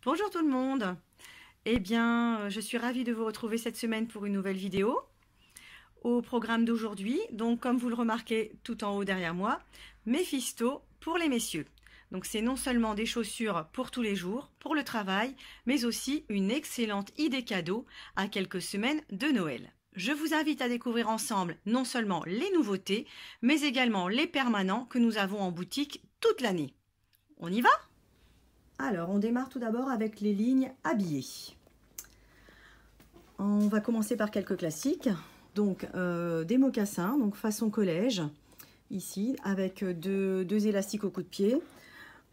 Bonjour tout le monde. Eh bien, je suis ravie de vous retrouver cette semaine pour une nouvelle vidéo. Au programme d'aujourd'hui, donc comme vous le remarquez tout en haut derrière moi, Mephisto pour les messieurs. Donc c'est non seulement des chaussures pour tous les jours, pour le travail, mais aussi une excellente idée cadeau à quelques semaines de Noël. Je vous invite à découvrir ensemble non seulement les nouveautés, mais également les permanents que nous avons en boutique toute l'année. On y va ? Alors, on démarre tout d'abord avec les lignes habillées. On va commencer par quelques classiques. Donc, des mocassins, donc façon collège, ici, avec deux élastiques au coup de pied,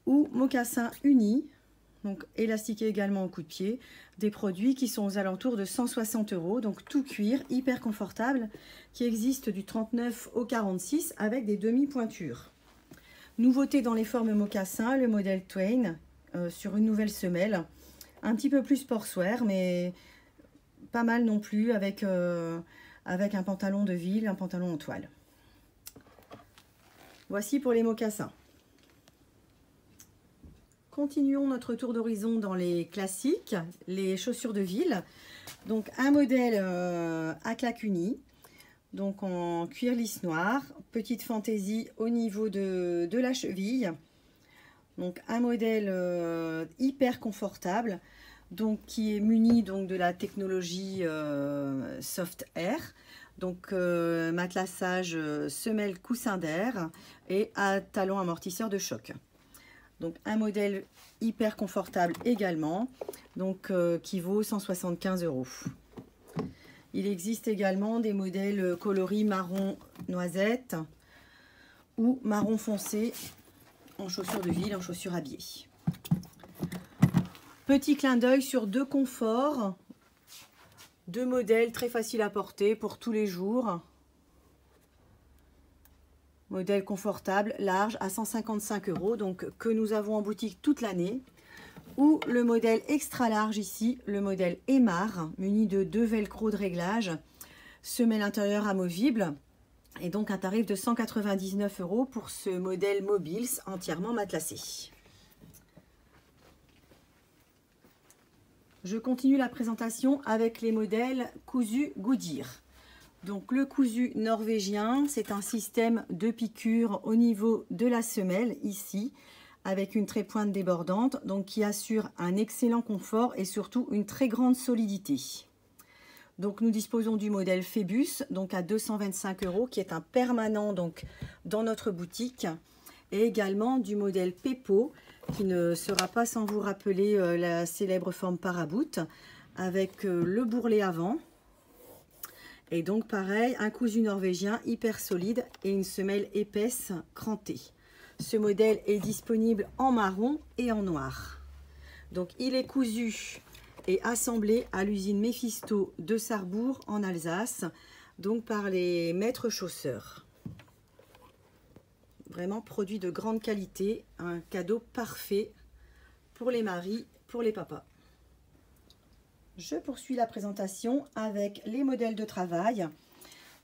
ou mocassins unis, donc élastiqués également au coup de pied, des produits qui sont aux alentours de 160 €, donc tout cuir, hyper confortable, qui existe du 39 au 46 avec des demi-pointures. Nouveauté dans les formes mocassins, le modèle Twain, sur une nouvelle semelle, un petit peu plus sportswear, mais pas mal non plus, avec un pantalon de ville, un pantalon en toile. Voici pour les mocassins. Continuons notre tour d'horizon dans les classiques, les chaussures de ville. Donc un modèle à claque unie, donc en cuir lisse noir, petite fantaisie au niveau de la cheville. Donc un modèle hyper confortable, donc qui est muni donc de la technologie Soft Air, donc matelassage semelle coussin d'air et à talon amortisseur de choc. Donc un modèle hyper confortable également, donc qui vaut 175 €. Il existe également des modèles coloris marron noisette ou marron foncé, en chaussures de ville, en chaussures habillées. Petit clin d'œil sur deux conforts, deux modèles très faciles à porter pour tous les jours. Modèle confortable, large, à 155 €, donc que nous avons en boutique toute l'année. Ou le modèle extra large ici, le modèle Aymar, muni de deux velcro de réglage, semelle intérieure amovible. Et donc un tarif de 199 € pour ce modèle Mobiles entièrement matelassé. Je continue la présentation avec les modèles cousu Goodyear. Donc le cousu norvégien, c'est un système de piqûre au niveau de la semelle ici, avec une trépointe débordante, donc qui assure un excellent confort et surtout une très grande solidité. Donc nous disposons du modèle Phébus, donc à 225 €, qui est un permanent donc dans notre boutique, et également du modèle Pepo, qui ne sera pas sans vous rappeler la célèbre forme paraboot, avec le bourrelet avant, et donc pareil, un cousu norvégien hyper solide et une semelle épaisse crantée. Ce modèle est disponible en marron et en noir. Donc il est cousu et assemblé à l'usine Mephisto de Sarrebourg en Alsace, donc par les maîtres chausseurs. Vraiment produit de grande qualité, un cadeau parfait pour les maris, pour les papas. Je poursuis la présentation avec les modèles de travail.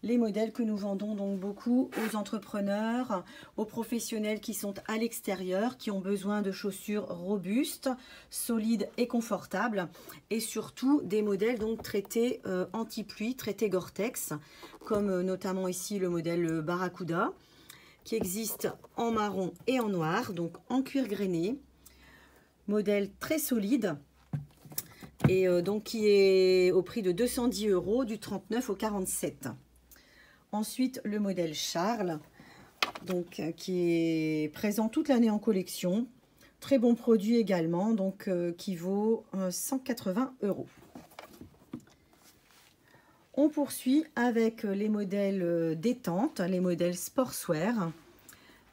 Les modèles que nous vendons donc beaucoup aux entrepreneurs, aux professionnels qui sont à l'extérieur, qui ont besoin de chaussures robustes, solides et confortables, et surtout des modèles donc traités anti-pluie, traités Gore-Tex, comme notamment ici le modèle Barracuda, qui existe en marron et en noir, donc en cuir grainé, modèle très solide, et donc qui est au prix de 210 € du 39 au 47. Ensuite, le modèle Charles, donc qui est présent toute l'année en collection. Très bon produit également, donc qui vaut 180 €. On poursuit avec les modèles détente, les modèles sportswear,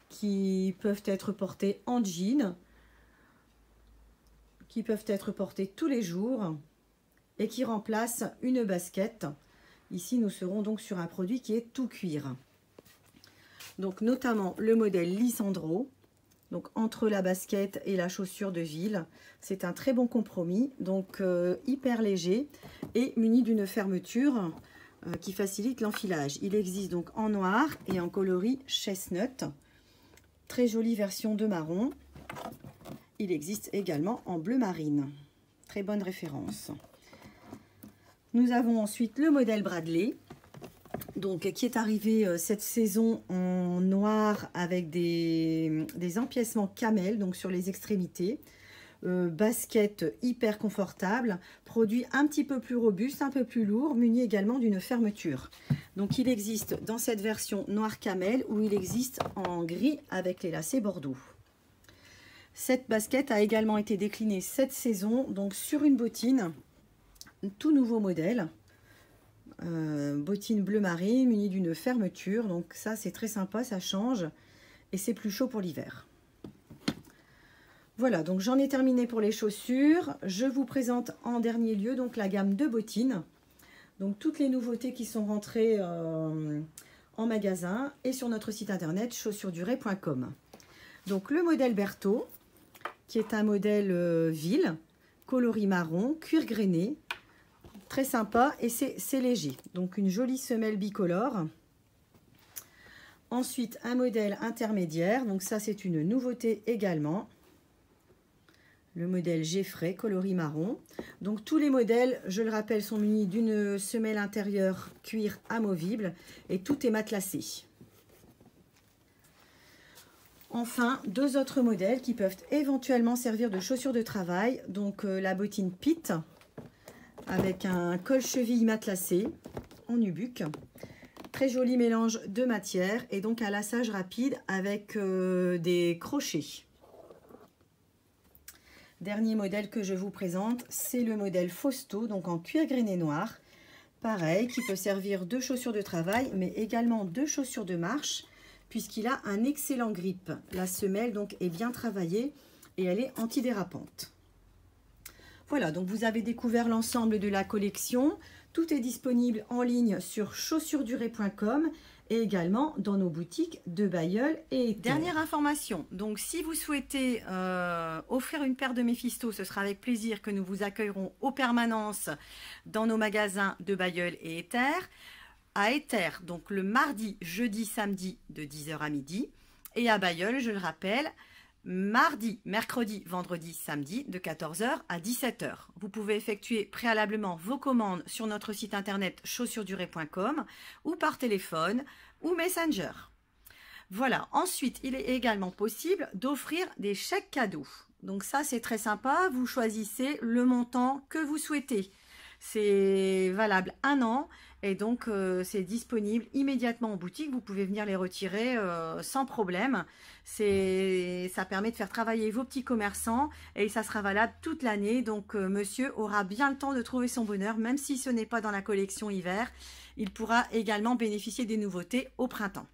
qui peuvent être portés en jean, qui peuvent être portés tous les jours et qui remplacent une basket. Ici, nous serons donc sur un produit qui est tout cuir. Donc notamment le modèle Lisandro, donc entre la basket et la chaussure de ville. C'est un très bon compromis, donc hyper léger et muni d'une fermeture qui facilite l'enfilage. Il existe donc en noir et en coloris chestnut. Très jolie version de marron. Il existe également en bleu marine. très bonne référence. Nous avons ensuite le modèle Bradley, donc qui est arrivé cette saison en noir avec des empiècements camel, donc sur les extrémités. Basket hyper confortable, produit un petit peu plus robuste, un peu plus lourd, muni également d'une fermeture. Donc il existe dans cette version noir camel ou il existe en gris avec les lacets bordeaux. Cette basket a également été déclinée cette saison donc sur une bottine, un tout nouveau modèle, bottine bleu marine munie d'une fermeture. Donc ça c'est très sympa, ça change et c'est plus chaud pour l'hiver. Voilà, donc j'en ai terminé pour les chaussures. Je vous présente en dernier lieu donc la gamme de bottines. Donc toutes les nouveautés qui sont rentrées en magasin et sur notre site internet chaussuresdurée.com. Donc le modèle Berthaud, qui est un modèle ville, coloris marron, cuir grainé, très sympa et c'est léger. Donc une jolie semelle bicolore. Ensuite un modèle intermédiaire, donc ça c'est une nouveauté également. Le modèle Geffray, coloris marron. Donc tous les modèles, je le rappelle, sont munis d'une semelle intérieure cuir amovible et tout est matelassé. Enfin, deux autres modèles qui peuvent éventuellement servir de chaussures de travail. Donc la bottine Pitt avec un col-cheville matelassé en nubuck. Très joli mélange de matière et donc un lassage rapide avec des crochets. Dernier modèle que je vous présente, c'est le modèle Fausto, donc en cuir grainé noir. Pareil, qui peut servir de chaussures de travail, mais également de chaussures de marche, puisqu'il a un excellent grip. La semelle donc est bien travaillée et elle est antidérapante. Voilà, donc vous avez découvert l'ensemble de la collection. Tout est disponible en ligne sur chaussuresdurée.com et également dans nos boutiques de Bailleul et Terre. Dernière information, donc si vous souhaitez offrir une paire de Méphisto, ce sera avec plaisir que nous vous accueillerons aux permanences dans nos magasins de Bailleul et Terre. À Éther, donc le mardi, jeudi, samedi de 10 h à midi. Et à Bailleul, je le rappelle, mardi, mercredi, vendredi, samedi de 14 h à 17 h. Vous pouvez effectuer préalablement vos commandes sur notre site internet chaussuresdurée.com ou par téléphone ou Messenger. Voilà, ensuite, il est également possible d'offrir des chèques cadeaux. Donc ça, c'est très sympa. Vous choisissez le montant que vous souhaitez. C'est valable 1 an et donc c'est disponible immédiatement en boutique. Vous pouvez venir les retirer sans problème. Ça permet de faire travailler vos petits commerçants et ça sera valable toute l'année. Donc monsieur aura bien le temps de trouver son bonheur, même si ce n'est pas dans la collection hiver. Il pourra également bénéficier des nouveautés au printemps.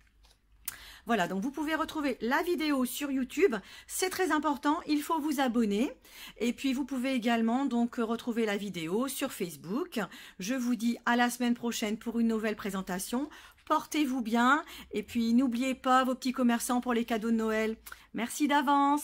Voilà, donc vous pouvez retrouver la vidéo sur YouTube, c'est très important, il faut vous abonner. Et puis vous pouvez également donc retrouver la vidéo sur Facebook. Je vous dis à la semaine prochaine pour une nouvelle présentation. Portez-vous bien et puis n'oubliez pas vos petits commerçants pour les cadeaux de Noël. Merci d'avance.